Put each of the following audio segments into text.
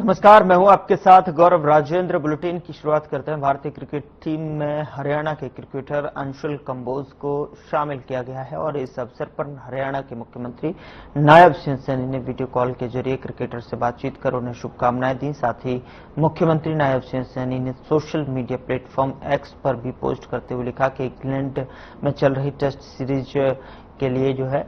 नमस्कार, मैं हूं आपके साथ गौरव राजेंद्र। बुलेटिन की शुरुआत करते हैं। भारतीय क्रिकेट टीम में हरियाणा के क्रिकेटर अंशुल कंबोज को शामिल किया गया है और इस अवसर पर हरियाणा के मुख्यमंत्री नायब सिंह सैनी ने वीडियो कॉल के जरिए क्रिकेटर से बातचीत कर उन्हें शुभकामनाएं दी। साथ ही मुख्यमंत्री नायब सिंह सैनी ने सोशल मीडिया प्लेटफॉर्म एक्स पर भी पोस्ट करते हुए लिखा कि इंग्लैंड में चल रही टेस्ट सीरीज के लिए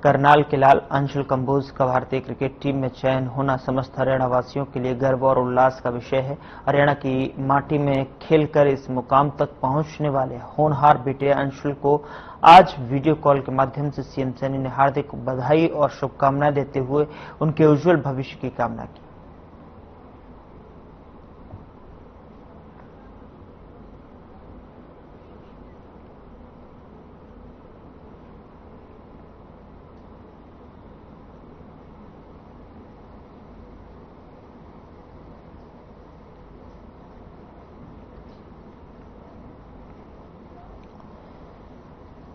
करनाल के लाल अंशुल कंबोज का भारतीय क्रिकेट टीम में चयन होना समस्त हरियाणा वासियों के लिए गर्व और उल्लास का विषय है। हरियाणा की माटी में खेलकर इस मुकाम तक पहुंचने वाले होनहार बेटे अंशुल को आज वीडियो कॉल के माध्यम से सीएम सैनी ने हार्दिक बधाई और शुभकामनाएं देते हुए उनके उज्जवल भविष्य की कामना की।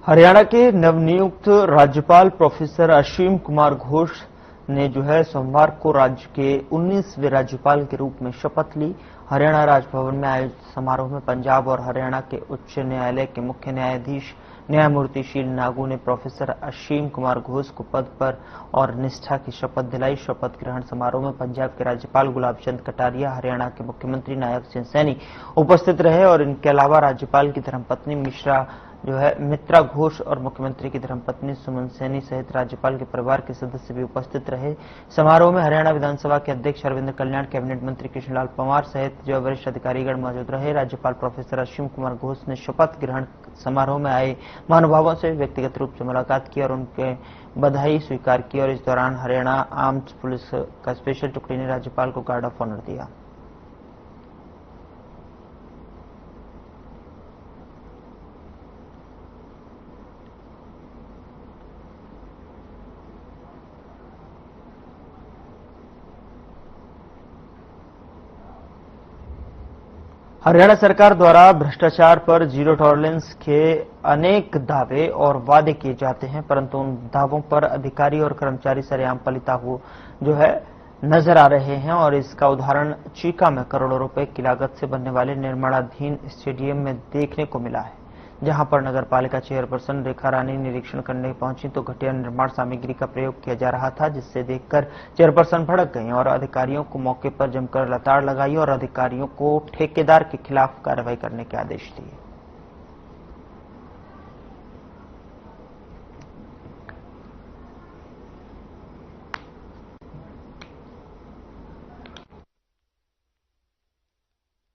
हरियाणा के नवनियुक्त राज्यपाल प्रोफेसर असीम कुमार घोष ने सोमवार को राज्य के 19वें राज्यपाल के रूप में शपथ ली। हरियाणा राजभवन में आयोजित समारोह में पंजाब और हरियाणा के उच्च न्यायालय के मुख्य न्यायाधीश न्यायमूर्ति शील नागू ने प्रोफेसर असीम कुमार घोष को पद पर और निष्ठा की शपथ दिलाई। शपथ ग्रहण समारोह में पंजाब के राज्यपाल गुलाब चंद कटारिया, हरियाणा के मुख्यमंत्री नायब सिंह सैनी उपस्थित रहे और इनके अलावा राज्यपाल की धर्मपत्नी मित्रा घोष और मुख्यमंत्री की धर्मपत्नी सुमन सैनी सहित राज्यपाल के परिवार के सदस्य भी उपस्थित रहे। समारोह में हरियाणा विधानसभा के अध्यक्ष अरविंद कल्याण, कैबिनेट मंत्री कृष्णलाल पंवार सहित वरिष्ठ अधिकारीगण मौजूद रहे। राज्यपाल प्रोफेसर असीम कुमार घोष ने शपथ ग्रहण समारोह में आए महानुभावों से व्यक्तिगत रूप से मुलाकात की और उनके बधाई स्वीकार की और इस दौरान हरियाणा आर्म्ड पुलिस का स्पेशल टुकड़ी ने राज्यपाल को गार्ड ऑफ ऑनर दिया। हरियाणा सरकार द्वारा भ्रष्टाचार पर जीरो टॉलरेंस के अनेक दावे और वादे किए जाते हैं, परंतु उन दावों पर अधिकारी और कर्मचारी सरेआम पलीता हुआ नजर आ रहे हैं। और इसका उदाहरण चीका में करोड़ों रुपए की लागत से बनने वाले निर्माणाधीन स्टेडियम में देखने को मिला है, जहां पर नगर पालिका चेयरपर्सन रेखा रानी निरीक्षण करने पहुंची तो घटिया निर्माण सामग्री का प्रयोग किया जा रहा था, जिससे देखकर चेयरपर्सन भड़क गई और अधिकारियों को मौके पर जमकर लताड़ लगाई और अधिकारियों को ठेकेदार के खिलाफ कार्रवाई करने के आदेश दिए।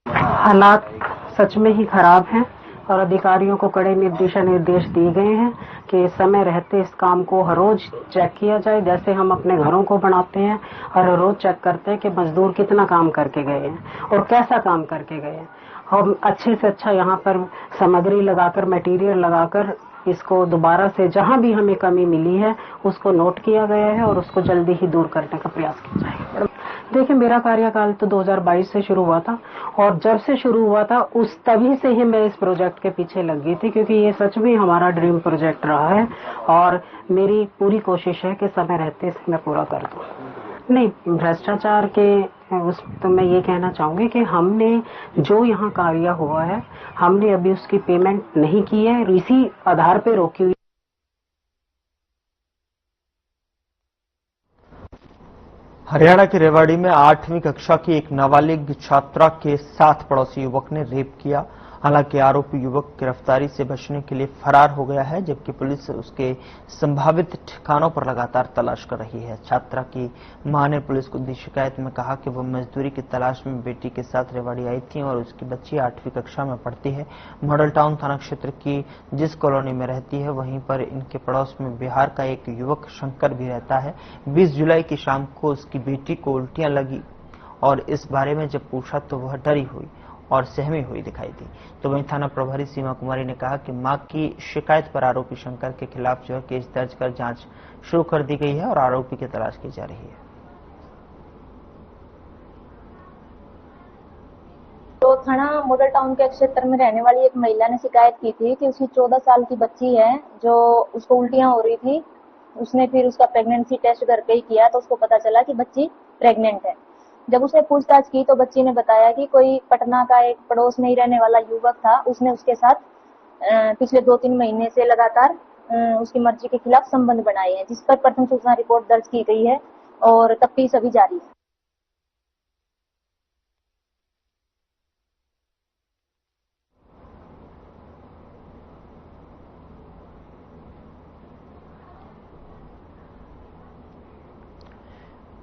हालात सच में ही खराब हैं और अधिकारियों को कड़े निर्देश दिए गए हैं कि समय रहते इस काम को हर रोज चेक किया जाए। जैसे हम अपने घरों को बनाते हैं और हर रोज चेक करते हैं कि मजदूर कितना काम करके गए हैं और कैसा काम करके गए हैं। हम अच्छे से अच्छा यहाँ पर सामग्री लगाकर, मटेरियल लगाकर इसको दोबारा से जहाँ भी हमें कमी मिली है उसको नोट किया गया है और उसको जल्दी ही दूर करने का प्रयास किया जाएगा। देखिए, मेरा कार्यकाल तो 2022 से शुरू हुआ था और जब से शुरू हुआ था उस तभी से ही मैं इस प्रोजेक्ट के पीछे लग गई थी, क्योंकि ये सच में हमारा ड्रीम प्रोजेक्ट रहा है और मेरी पूरी कोशिश है कि समय रहते इसे मैं पूरा कर दूं। नहीं, भ्रष्टाचार के उस तो मैं ये कहना चाहूंगी कि हमने जो यहाँ कार्य हुआ है हमने अभी उसकी पेमेंट नहीं की है, इसी आधार पे रोकी हुई। हरियाणा के रेवाड़ी में 8वीं कक्षा की एक नाबालिग छात्रा के साथ पड़ोसी युवक ने रेप किया। हालांकि आरोपी युवक गिरफ्तारी से बचने के लिए फरार हो गया है, जबकि पुलिस उसके संभावित ठिकानों पर लगातार तलाश कर रही है। छात्रा की मां ने पुलिस को दी शिकायत में कहा कि वह मजदूरी की तलाश में बेटी के साथ रेवाड़ी आई थी और उसकी बच्ची 8वीं कक्षा में पढ़ती है। मॉडल टाउन थाना क्षेत्र की जिस कॉलोनी में रहती है वहीं पर इनके पड़ोस में बिहार का एक युवक शंकर भी रहता है। 20 जुलाई की शाम को उसकी बेटी को उल्टियां लगी और इस बारे में जब पूछा तो वह डरी हुई और सहमी हुई दिखाई दी। तो वहीं थाना प्रभारी सीमा कुमारी ने कहा कि मां की शिकायत पर आरोपी शंकर के खिलाफ केस दर्ज कर जांच शुरू कर दी गई है और आरोपी की तलाश की जा रही है। तो थाना मॉडल टाउन के क्षेत्र में रहने वाली एक महिला ने शिकायत की थी कि उसकी 14 साल की बच्ची है जो उसको उल्टियां हो रही थी। उसने फिर उसका प्रेगनेंसी टेस्ट घर पे ही किया तो उसको पता चला कि बच्ची प्रेग्नेंट है। जब उसने पूछताछ की तो बच्ची ने बताया कि कोई पटना का एक पड़ोस में ही रहने वाला युवक था, उसने उसके साथ पिछले 2-3 महीने से लगातार उसकी मर्जी के खिलाफ संबंध बनाए हैं, जिस पर प्रथम सूचना रिपोर्ट दर्ज की गई है और तफ्तीश अभी जारी है।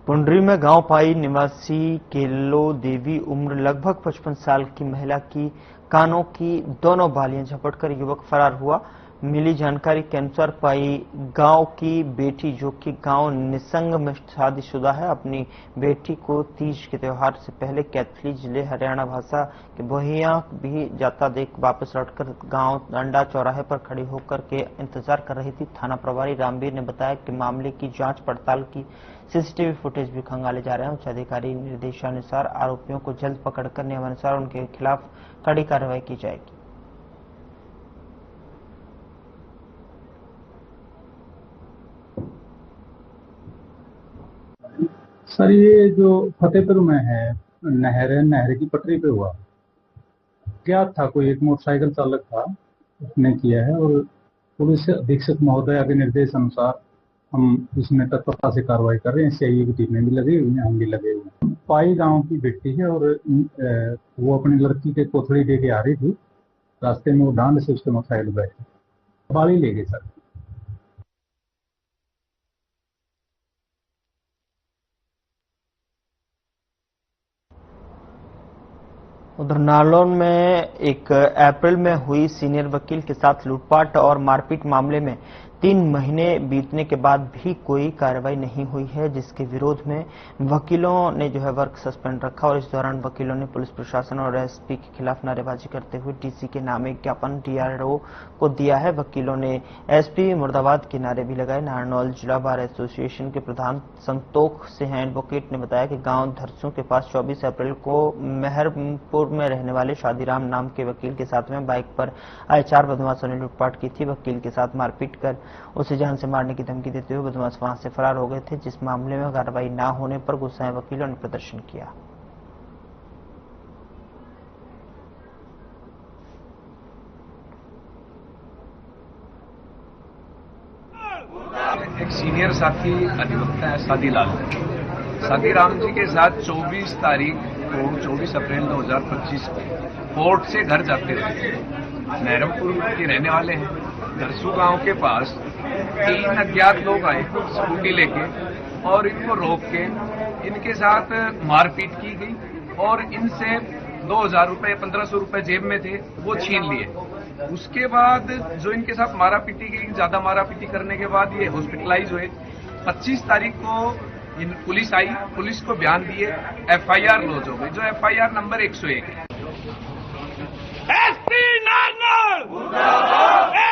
पुंडरी में गांव पाई निवासी केलो देवी उम्र लगभग 55 साल की महिला की कानों की दोनों बालियां झपटकर युवक फरार हुआ। मिली जानकारी के अनुसार पाई गांव की बेटी, जो कि गांव निसंग में शादीशुदा है, अपनी बेटी को तीज के त्योहार से पहले कैथली जिले हरियाणा भाषा के बोहिया भी जाता देख वापस लौटकर गांव डंडा चौराहे पर खड़ी होकर के इंतजार कर रही थी। थाना प्रभारी रामवीर ने बताया कि मामले की जांच पड़ताल की सीसीटीवी फुटेज भी खंगाले जा रहे हैं। उच्च अधिकारी निर्देशानुसार आरोपियों को जल्द पकड़कर नियमानुसार उनके खिलाफ कड़ी कार्रवाई की जाएगी। सर, ये जो फतेहपुर में है, नहर की पटरी पे हुआ क्या था, कोई एक मोटरसाइकिल चालक था, उसने किया है और पुलिस अधीक्षक महोदय के निर्देश अनुसार हम इसमें तत्परता से कार्रवाई कर रहे हैं। सीआईए की टीमें भी लगी हुई हैं, हम भी लगे हुए हैं। पाई गांव की बेटी है और वो अपनी लड़की के कोथड़ी दे के आ रही थी। रास्ते में वो डांड से उसके मोटरसाइकिल बैठे, बाली ले गए सर। उधर नालौन में 1 अप्रैल में हुई सीनियर वकील के साथ लूटपाट और मारपीट मामले में 3 महीने बीतने के बाद भी कोई कार्रवाई नहीं हुई है, जिसके विरोध में वकीलों ने वर्क सस्पेंड रखा और इस दौरान वकीलों ने पुलिस प्रशासन और एसपी के खिलाफ नारेबाजी करते हुए डीसी के नाम एक ज्ञापन डीआरओ को दिया है। वकीलों ने एसपी मुर्दाबाद के नारे भी लगाए। नारनौल जिला बार एसोसिएशन के प्रधान संतोख सिंह एडवोकेट ने बताया कि गांव धरसू के पास 24 अप्रैल को मेहरपुर में रहने वाले शादीराम नाम के वकील के साथ में बाइक पर आए 4 बदमाशों ने लूटपाट की थी। वकील के साथ मारपीट कर उसे जान से मारने की धमकी देते हुए बदमाश वहां से फरार हो गए थे, जिस मामले में कार्रवाई न होने पर गुस्साए वकीलों ने प्रदर्शन किया। एक सीनियर साथी अधिवक्ता है शादीराम जी के साथ 24 तारीख को 24 अप्रैल 2025 को कोर्ट से घर जाते थे। मेहरमपुर के रहने वाले हैं। दरसू गांव के पास 3 अज्ञात लोग आए स्कूटी लेके और इनको रोक के इनके साथ मारपीट की गई और इनसे 2000 रुपए 1500 रुपए जेब में थे वो छीन लिए। उसके बाद जो इनके साथ मारापीटी की, ज्यादा मारापीटी करने के बाद ये हॉस्पिटलाइज हुए। 25 तारीख को पुलिस आई, पुलिस को बयान दिए, एफआईआर लॉन्च हो गई, जो एफआईआर नंबर 101 है। एसपी नारनौल मुर्दाबाद।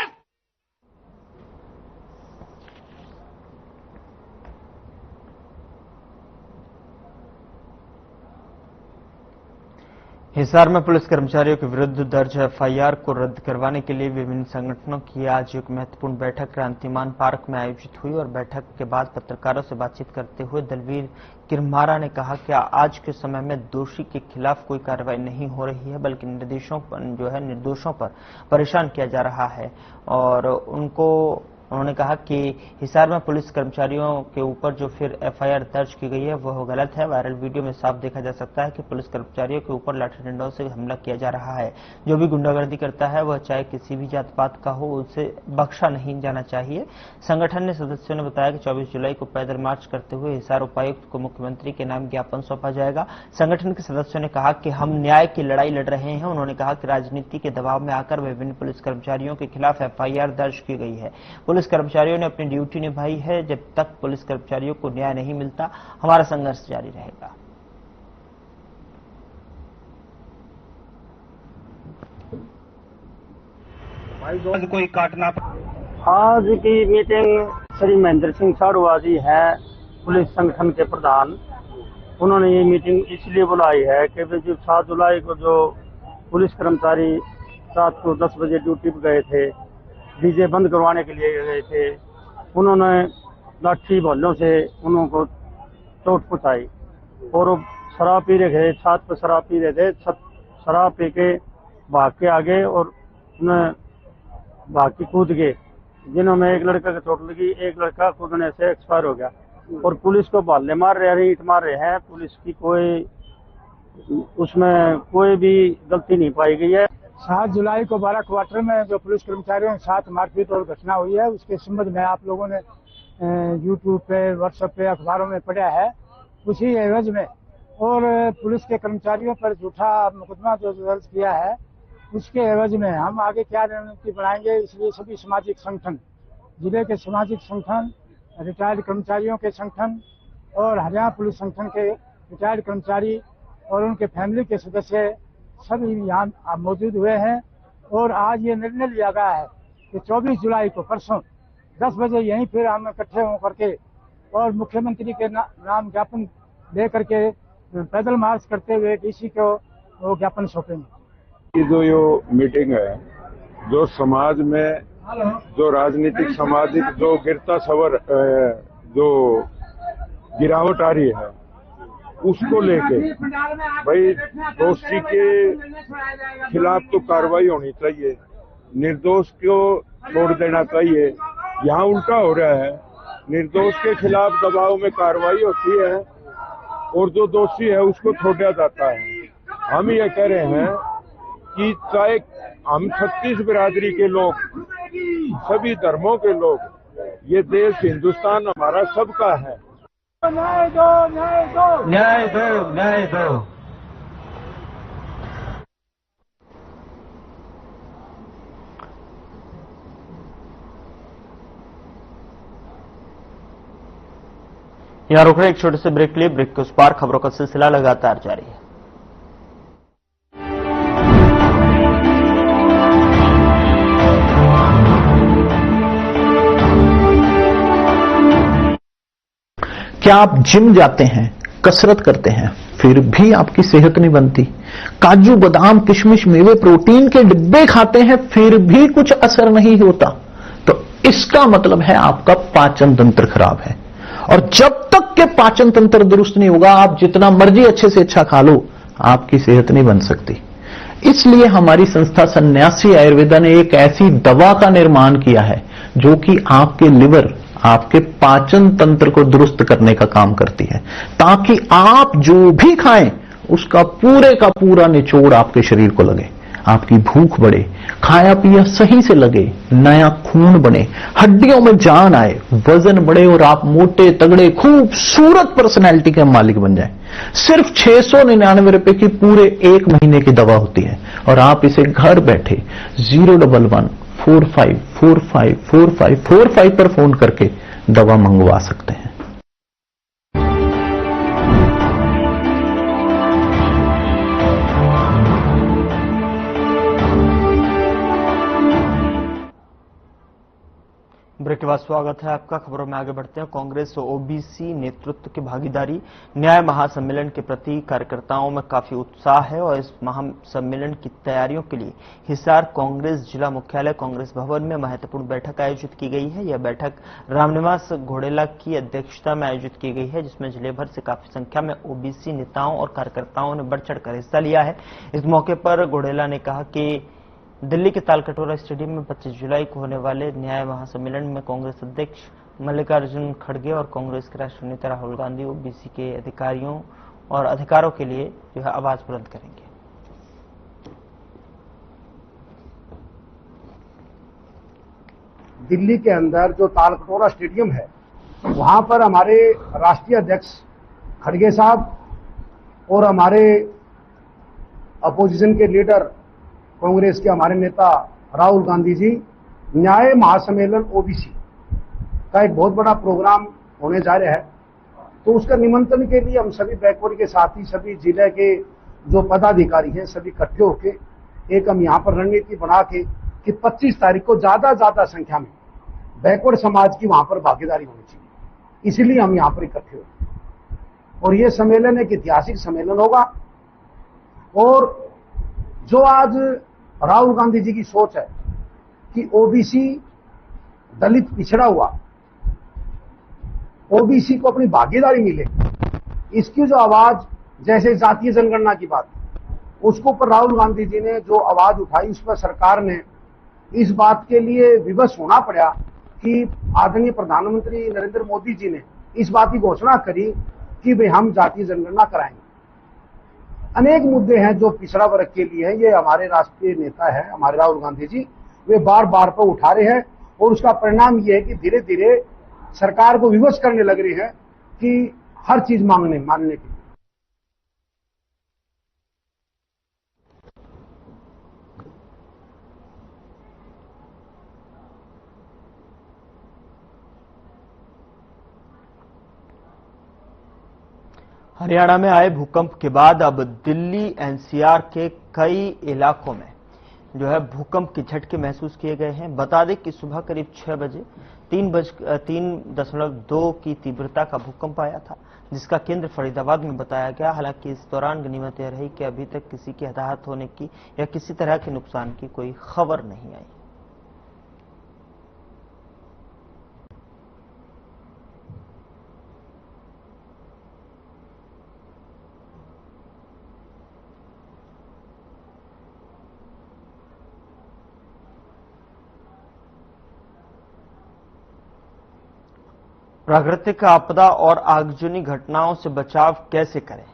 हिसार में पुलिस कर्मचारियों के विरुद्ध दर्ज एफआईआर को रद्द करवाने के लिए विभिन्न संगठनों की आज एक महत्वपूर्ण बैठक क्रांतिमान पार्क में आयोजित हुई और बैठक के बाद पत्रकारों से बातचीत करते हुए दलवीर किरमारा ने कहा कि आज के समय में दोषी के खिलाफ कोई कार्रवाई नहीं हो रही है, बल्कि निर्दोषों पर परेशान किया जा रहा है। और उन्होंने कहा कि हिसार में पुलिस कर्मचारियों के ऊपर जो फिर एफआईआर दर्ज की गई है वह गलत है। वायरल वीडियो में साफ देखा जा सकता है कि पुलिस कर्मचारियों के ऊपर लाठी डंडों से हमला किया जा रहा है। जो भी गुंडागर्दी करता है वह चाहे किसी भी जात पात का हो, उसे बख्शा नहीं जाना चाहिए। संगठन ने सदस्यों ने बताया कि 24 जुलाई को पैदल मार्च करते हुए हिसार उपायुक्त को मुख्यमंत्री के नाम ज्ञापन सौंपा जाएगा। संगठन के सदस्यों ने कहा कि हम न्याय की लड़ाई लड़ रहे हैं। उन्होंने कहा कि राजनीति के दबाव में आकर विभिन्न पुलिस कर्मचारियों के खिलाफ एफआईआर दर्ज की गई है। पुलिस कर्मचारियों ने अपनी ड्यूटी निभाई है। जब तक पुलिस कर्मचारियों को न्याय नहीं मिलता, हमारा संघर्ष जारी रहेगा। कोई काटना। आज की मीटिंग श्री महेंद्र सिंह साड़ुआ जी हैं, पुलिस संगठन के प्रधान। उन्होंने ये मीटिंग इसलिए बुलाई है कि जो 7 जुलाई को जो पुलिस कर्मचारी रात को 10 बजे ड्यूटी पर गए थे, डीजे बंद करवाने के लिए गए थे, उन्होंने लाठी बल्लों से उनको चोट पहुंचाई और शराब पी रहे थे, छत पर शराब पी रहे थे, शराब पी के भाग के आगे और उन्हें भाग के कूद गए, जिन्होंने एक लड़का की चोट लगी, एक लड़का कूदने से एक्सपायर हो गया। और पुलिस को भाले मार रहे हैं, ईंट मार रहे हैं। पुलिस की उसमें कोई भी गलती नहीं पाई गई है। 7 जुलाई को 12 क्वार्टर में जो पुलिस कर्मचारियों के साथ मारपीट और घटना हुई है, उसके संबंध में आप लोगों ने यूट्यूब पे, व्हाट्सएप पे, अखबारों में पढ़ा है। उसी एवज में और पुलिस के कर्मचारियों पर झूठा मुकदमा जो दर्ज किया है, उसके एवज में हम आगे क्या रणनीति बनाएंगे, इसलिए सभी सामाजिक संगठन, जिले के सामाजिक संगठन, रिटायर्ड कर्मचारियों के संगठन और हरियाणा पुलिस संगठन के रिटायर्ड कर्मचारी और उनके फैमिली के सदस्य सभी यहाँ मौजूद हुए हैं। और आज ये निर्णय लिया गया है कि 24 जुलाई को परसों 10 बजे यहीं फिर हम इकट्ठे होकर के और मुख्यमंत्री के नाम ज्ञापन दे करके पैदल मार्च करते हुए डीसी को वो ज्ञापन सौंपेंगे। ये जो मीटिंग है, जो समाज में जो राजनीतिक सामाजिक जो गिरता सवर जो गिरावट आ रही है, उसको लेके भाई दोषी के खिलाफ तो कार्रवाई होनी चाहिए, निर्दोष को छोड़ देना चाहिए। यहाँ उल्टा हो रहा है, निर्दोष के खिलाफ दबाव में कार्रवाई होती है और जो दोषी है उसको छोड़ा जाता है। हम ये कह रहे हैं कि चाहे हम 36 बिरादरी के लोग, सभी धर्मों के लोग, ये देश हिंदुस्तान हमारा सबका है। न्याय दो, न्याय दो, न्याय दो, न्याय दो। यहाँ रुक रहे एक छोटे से ब्रेक लिए, ब्रेक के उस पार खबरों का सिलसिला लगातार जारी है। क्या आप जिम जाते हैं, कसरत करते हैं, फिर भी आपकी सेहत नहीं बनती? काजू बादाम किशमिश मेवे प्रोटीन के डिब्बे खाते हैं, फिर भी कुछ असर नहीं होता? तो इसका मतलब है आपका पाचन तंत्र खराब है। और जब तक के पाचन तंत्र दुरुस्त नहीं होगा, आप जितना मर्जी अच्छे से अच्छा खा लो, आपकी सेहत नहीं बन सकती। इसलिए हमारी संस्था सन्यासी आयुर्वेदा ने एक ऐसी दवा का निर्माण किया है जो कि आपके लिवर, आपके पाचन तंत्र को दुरुस्त करने का काम करती है, ताकि आप जो भी खाएं उसका पूरे का पूरा निचोड़ आपके शरीर को लगे, आपकी भूख बढ़े, खाया पिया सही से लगे, नया खून बने, हड्डियों में जान आए, वजन बढ़े और आप मोटे तगड़े खूबसूरत पर्सनैलिटी के मालिक बन जाएं। सिर्फ 699 रुपए की पूरे 1 महीने की दवा होती है और आप इसे घर बैठे 01145454545 पर फोन करके दवा मंगवा सकते हैं। ब्रेक के बाद स्वागत है आपका। खबरों में आगे बढ़ते हैं। कांग्रेस और ओबीसी नेतृत्व की भागीदारी न्याय महासम्मेलन के प्रति कार्यकर्ताओं में काफी उत्साह है और इस महासम्मेलन की तैयारियों के लिए हिसार कांग्रेस जिला मुख्यालय कांग्रेस भवन में महत्वपूर्ण बैठक आयोजित की गई है। यह बैठक रामनिवास घोड़ेला की अध्यक्षता में आयोजित की गई है, जिसमें जिले भर से काफी संख्या में ओबीसी नेताओं और कार्यकर्ताओं ने बढ़ चढ़कर हिस्सा लिया है। इस मौके पर घोड़ेला ने कहा कि दिल्ली के तालकटोरा स्टेडियम में 25 जुलाई को होने वाले न्याय महासम्मेलन में कांग्रेस अध्यक्ष मल्लिकार्जुन खड़गे और कांग्रेस के राष्ट्रीय नेता राहुल गांधी ओबीसी के अधिकारियों और अधिकारों के लिए जो है आवाज बुलंद करेंगे। दिल्ली के अंदर जो तालकटोरा स्टेडियम है, वहां पर हमारे राष्ट्रीय अध्यक्ष खड़गे साहब और हमारे अपोजिशन के लीडर कांग्रेस के हमारे नेता राहुल गांधी जी न्याय महासम्मेलन ओबीसी का एक बहुत बड़ा प्रोग्राम होने जा रहा है। तो उसका निमंत्रण के लिए हम सभी बैकवर्ड के साथ ही सभी जिले के जो पदाधिकारी हैं सभी इकट्ठे होके एक हम यहाँ पर रणनीति बना के कि 25 तारीख को ज्यादा संख्या में बैकवर्ड समाज की वहां पर भागीदारी होनी चाहिए, इसीलिए हम यहाँ पर इकट्ठे हुए। और ये सम्मेलन एक ऐतिहासिक सम्मेलन होगा। और जो आज राहुल गांधी जी की सोच है कि ओबीसी दलित पिछड़ा हुआ ओबीसी को अपनी भागीदारी मिले, इसकी जो आवाज जैसे जातीय जनगणना की बात, उसको ऊपर राहुल गांधी जी ने जो आवाज उठाई, उस पर सरकार ने इस बात के लिए विवश होना पड़ा कि आदरणीय प्रधानमंत्री नरेंद्र मोदी जी ने इस बात की घोषणा करी कि भाई हम जातीय जनगणना कराएंगे। अनेक मुद्दे हैं जो पिछड़ा वर्ग के लिए हैं। ये हमारे राष्ट्रीय नेता है, हमारे राहुल गांधी जी, वे बार बार पर उठा रहे हैं और उसका परिणाम ये है कि धीरे धीरे सरकार को विवश करने लग रही है कि हर चीज मानने की। हरियाणा में आए भूकंप के बाद अब दिल्ली एनसीआर के कई इलाकों में जो है भूकंप के झटके महसूस किए गए हैं। बता दें कि सुबह करीब 6 बजे 3.2 की तीव्रता का भूकंप आया था, जिसका केंद्र फरीदाबाद में बताया गया। हालांकि इस दौरान गनीमत यह रही कि अभी तक किसी के हताहत होने की या किसी तरह के नुकसान की कोई खबर नहीं आई। प्राकृतिक आपदा और आगजनी घटनाओं से बचाव कैसे करें,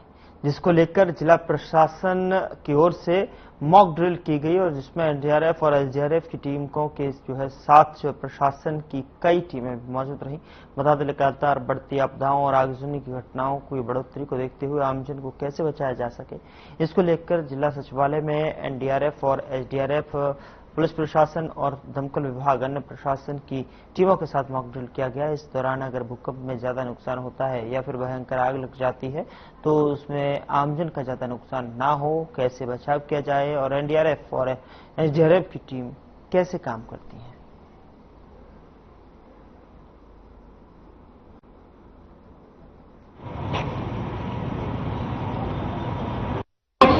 जिसको लेकर जिला प्रशासन की ओर से मॉक ड्रिल की गई और जिसमें एनडीआरएफ और एसडीआरएफ की टीमों के जो है साथ प्रशासन की कई टीमें मौजूद रहीं। बता दें लगातार बढ़ती आपदाओं और आगजनी की घटनाओं की बढ़ोतरी को देखते हुए आमजन को कैसे बचाया जा सके, इसको लेकर जिला सचिवालय में एनडीआरएफ और एसडीआरएफ, पुलिस प्रशासन और दमकल विभाग अन्य प्रशासन की टीमों के साथ मॉक ड्रिल किया गया। इस दौरान अगर भूकंप में ज्यादा नुकसान होता है या फिर भयंकर आग लग जाती है तो उसमें आमजन का ज्यादा नुकसान ना हो, कैसे बचाव किया जाए और एनडीआरएफ और एसडीआरएफ की टीम कैसे काम करती है।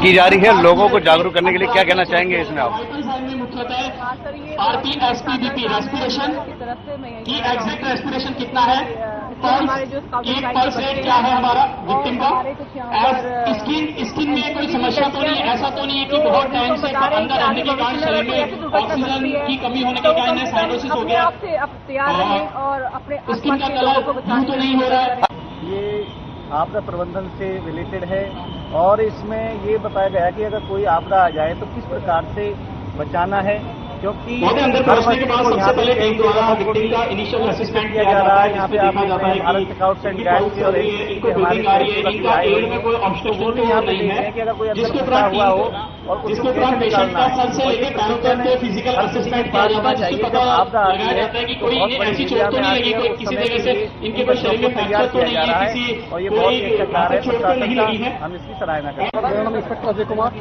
की जा रही है, लोगों को जागरूक करने के लिए क्या कहना चाहेंगे इसमें आप? आरपीएसपीबीपी रेस्पिरेशन की एग्जिट रेस्पिरेशन कितना है, एक पल्स रेट क्या है हमारा विक्टिम का, स्किन में कोई समस्या तो नहीं, ऐसा तो नहीं है कि बहुत टाइम से अंदर रहने के कारण शरीर में ऑक्सीजन की कमी होने के कारण साइनोसिस हो गया, स्किन का कलर ब्लू तो नहीं हो रहा है। ये आपदा प्रबंधन से रिलेटेड है और इसमें ये बताया गया है कि अगर कोई आपदा आ जाए तो किस प्रकार से बचाना है, क्योंकि अंदर पहुंचने के बाद सबसे पहले टीम द्वारा विक्टिम का इनिशियल असिस्टेंट किया जा रहा है। यहाँ पे देखा जाता है कि स्काउट्स एंड गाइड्स की और इनको ब्रीथिंग आ रही है, इनका एयर में कोई ऑब्स्ट्रक्शन नहीं है, जिसके उपरांत हुआ हो और जिसके उपरांत पेशेंट का सर से लेकर पैरों तक के फिजिकल असिस्टेंट किया जाता है, जिससे पता लगाया जाता है कि कोई इन्हें ऐसी चोट तो नहीं लगी, कोई किसी तरह से इनके कोई शरीर में फ्रैक्चर तो नहीं है, किसी कोई चोट तो नहीं लगी है। हम इसकी सराहना करते हैं। मेरा नाम इंस्पेक्टर अजय कुमार।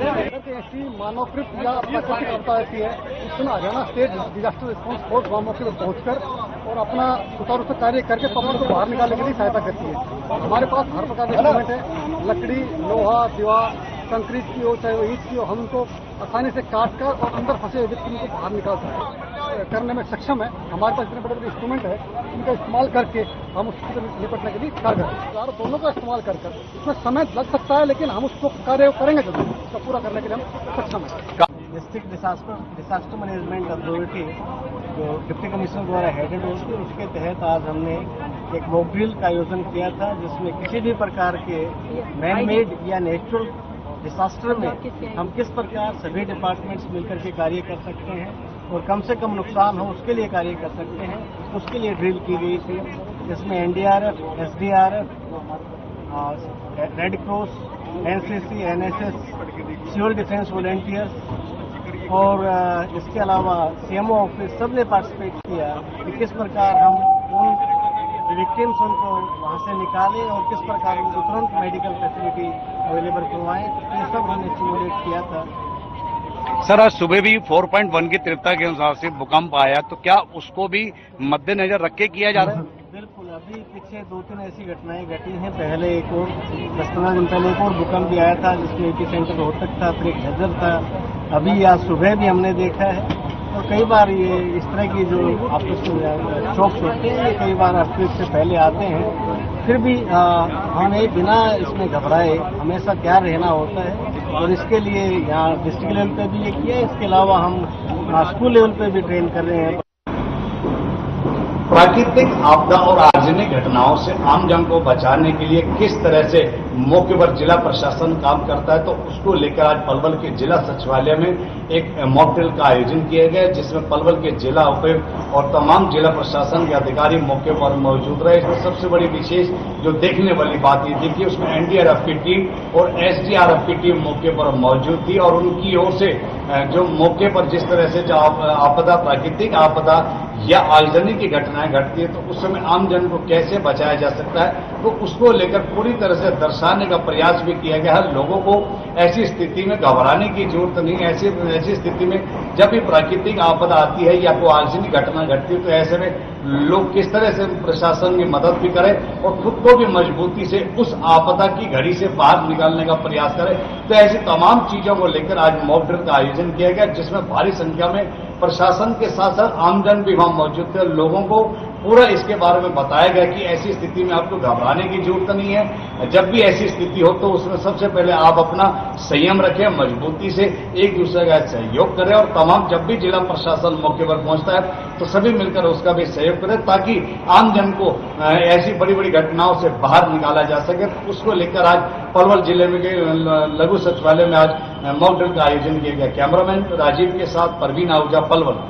ऐसी मानवकृत या प्राकृतिक आपदा ऐसी है, उसमें Haryana state disaster response force वहां मौके पर पहुंचकर और अपना सुचारू से कार्य करके पब्लिक को बाहर निकालने के लिए सहायता करती है। हमारे पास हर प्रकार के इंस्ट्रूमेंट है, लकड़ी, लोहा, दीवार, कंक्रीट की हो चाहे वो ईंट की हो, हम उनको आसानी से काट कर और अंदर फंसे व्यक्ति को बाहर निकाल सकते करने में सक्षम है। हमारे पास इतने बड़े बड़े इंस्ट्रूमेंट है, इनका इस्तेमाल करके हम उससे निपटने के लिए कार्य करें। दोनों का इस्तेमाल कर इसमें समय लग सकता है, लेकिन हम उसको कार्य करेंगे जरूर, उसका पूरा करने के लिए हम सक्षम है। डिस्ट्रिक्ट डिजास्टर मैनेजमेंट अथॉरिटी जो डिप्टी कमिश्नर द्वारा हेडेड होती है, उसके तहत आज हमने एक मॉक ड्रिल का आयोजन किया था, जिसमें किसी भी प्रकार के मैन मेड या नेचुरल डिजास्टर में हम किस प्रकार सभी डिपार्टमेंट्स मिलकर के कार्य कर सकते हैं और कम से कम नुकसान हो उसके लिए कार्य कर सकते हैं, उसके लिए ड्रिल की गई थी। जिसमें NDRF, SDRF, red cross, NCC, NSS, civil defence volunteers और इसके अलावा सीएमओ ऑफिस सब ने पार्टिसिपेट किया कि किस प्रकार हम उन विक्टिम्स उनको वहाँ से निकालें और किस प्रकार उनको तुरंत मेडिकल फैसिलिटी अवेलेबल करवाएं। ये सब हमने सिमुलेट किया था। सर, आज सुबह भी 4.1 की तीव्रता के अनुसार से भूकंप आया, तो क्या उसको भी मद्देनजर रख के किया जा रहा है? बिल्कुल, अभी पीछे 2-3 ऐसी घटनाएं घटी हैं। पहले एक और 10-15 दिन पहले एक और भूकंप भी आया था, जिसमें एपी सेंटर रोहतक था, फिर एक झज्जर था। अभी आज सुबह भी हमने देखा है, तो कई बार ये इस तरह की जो आपस में शॉक्स होते हैं ये कई बार अर्थक्वेक से पहले आते हैं। फिर भी हमें बिना इसमें घबराए हमेशा तैयार रहना होता है और इसके लिए यहाँ डिस्ट्रिक्ट लेवल पे भी ये किया है। इसके अलावा हम स्कूल लेवल पे भी ट्रेन कर रहे हैं। प्राकृतिक आपदा और आर्जनिक घटनाओं से आम जन को बचाने के लिए किस तरह से मौके पर जिला प्रशासन काम करता है, तो उसको लेकर आज पलवल के जिला सचिवालय में एक मॉक ड्रिल का आयोजन किया गया, जिसमें पलवल के जिला उपायुक्त और तमाम जिला प्रशासन के अधिकारी मौके पर मौजूद रहे। इसमें सबसे बड़ी विशेष जो देखने वाली बात ये थी कि उसमें एनडीआरएफ की टीम और एसडीआरएफ की टीम मौके पर मौजूद थी और उनकी ओर से जो मौके पर जिस तरह से जो आपदा, प्राकृतिक आपदा या आगजनी की घटनाएं घटती है तो उस समय आम जन को कैसे बचाया जा सकता है, तो उसको लेकर पूरी तरह से दर्शाने का प्रयास भी किया गया है। लोगों को ऐसी स्थिति में घबराने की जरूरत नहीं है। ऐसी स्थिति में जब भी प्राकृतिक आपदा आती है या कोई आगजनी घटना घटती है तो ऐसे में लोग किस तरह से प्रशासन की मदद भी करें और खुद को भी मजबूती से उस आपदा की घड़ी से बाहर निकालने का प्रयास करें। तो ऐसी तमाम चीजों को लेकर आज मॉक ड्रिल का आयोजन किया गया, जिसमें भारी संख्या में प्रशासन के साथ साथ आमजन भी वहां मौजूद थे। लोगों को पूरा इसके बारे में बताया गया कि ऐसी स्थिति में आपको घबराने की जरूरत नहीं है। जब भी ऐसी स्थिति हो तो उसमें सबसे पहले आप अपना संयम रखें, मजबूती से एक दूसरे का सहयोग करें और तमाम जब भी जिला प्रशासन मौके पर पहुंचता है तो सभी मिलकर उसका भी सहयोग करें ताकि आम जन को ऐसी बड़ी बड़ी घटनाओं से बाहर निकाला जा सके। तो उसको लेकर आज पलवल जिले में लघु सचिवालय में आज मॉक ड्रिल का आयोजन किया गया। कैमरामैन राजीव के साथ परवीन आहूजा, पलवल।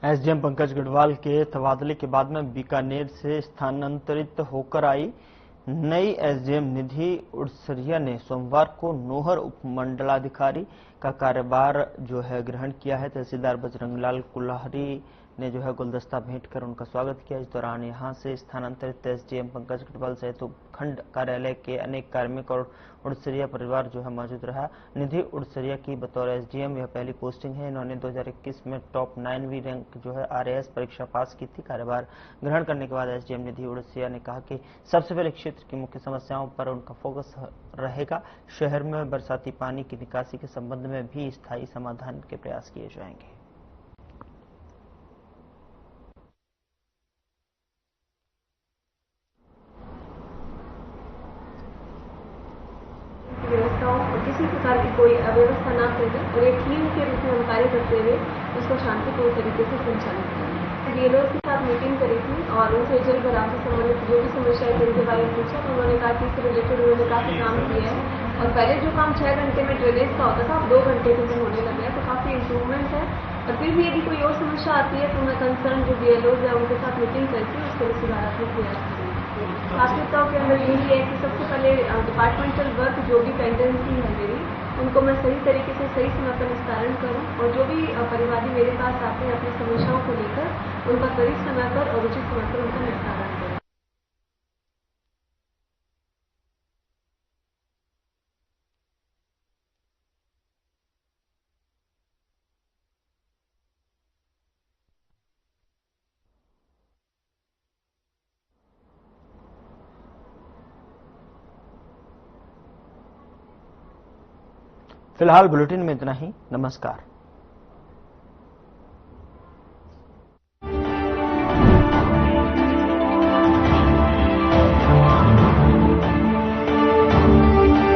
एसडीएम पंकज गढ़वाल के तबादले के बाद में बीकानेर से स्थानांतरित होकर आई नई एसडीएम निधि उड़सरिया ने सोमवार को नोहर उपमंडलाधिकारी का कार्यभार जो है ग्रहण किया है। तहसीलदार बजरंगलाल कुल्हारी ने जो है गुलदस्ता भेंट कर उनका स्वागत किया। इस दौरान यहां से स्थानांतरित एसडीएम पंकज गढ़वाल सहित उपखंड कार्यालय के अनेक कार्मिक और उड़सरिया परिवार जो है मौजूद रहा। निधि उड़सरिया की बतौर एसडीएम यह पहली पोस्टिंग है। इन्होंने 2021 में टॉप 9वीं रैंक जो है आरएएस परीक्षा पास की थी। कार्यभार ग्रहण करने के बाद एसडीएम निधि उड़सरिया ने कहा कि सबसे पहले क्षेत्र की मुख्य समस्याओं पर उनका फोकस रहेगा। शहर में बरसाती पानी की निकासी के संबंध में भी स्थायी समाधान के प्रयास किए जाएंगे। किसी प्रकार की कोई अव्यवस्था न फैले और एक टीम के रूप में हम कार्य करते हुए उसको शांतिपूर्ण तरीके से संचालित करें। डीएलओ के साथ मीटिंग करी थी और उनसे जल भराव से संबंधित जो भी समस्याएं थी उनके बारे में पूछा तो उन्होंने कहा कि इससे रिलेटेड उन्होंने काफी काम किया है और पहले जो काम 6 घंटे में ड्रेनेज का होता था अब 2 घंटे में होने लगा है, तो काफी इंप्रूवमेंट है। और फिर भी यदि कोई और समस्या आती है तो मैं कंसर्न जो डीएलओ है उनके साथ मीटिंग करके उसके लिए सुधारात्मक प्रयास करूँगी। प्राथमिकताओं के अंदर यही है कि सबसे पहले डिपार्टमेंटल वर्क जो भी पेंडेंसी है मेरी उनको मैं सही तरीके से सही समय पर निस्तारण करूं और जो भी परिवादी मेरे पास आते हैं अपनी समस्याओं को लेकर उनका त्वरित समय पर और उचित समय पर उनका निस्तारण करूं। फिलहाल बुलेटिन में इतना ही। नमस्कार।